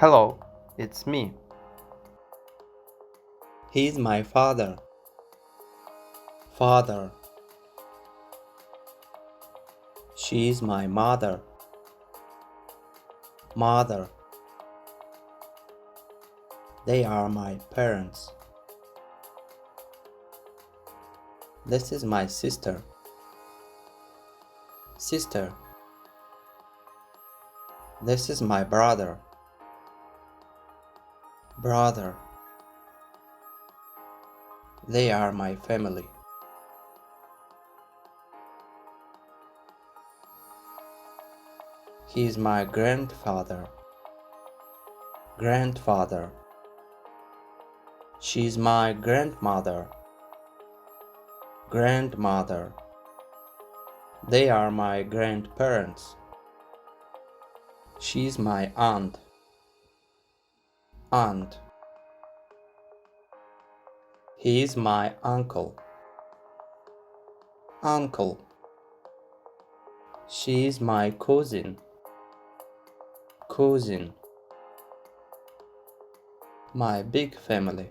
Hello, it's me. He's my father. Father. She's my mother. Mother. They are my parents. This is my sister. Sister. This is my brother. Brother. They are my family. He is my grandfather. Grandfather. She's my grandmother. Grandmother. They are my grandparents. She's my aunt. Aunt. He is my uncle. Uncle. She is my cousin. Cousin. My big family.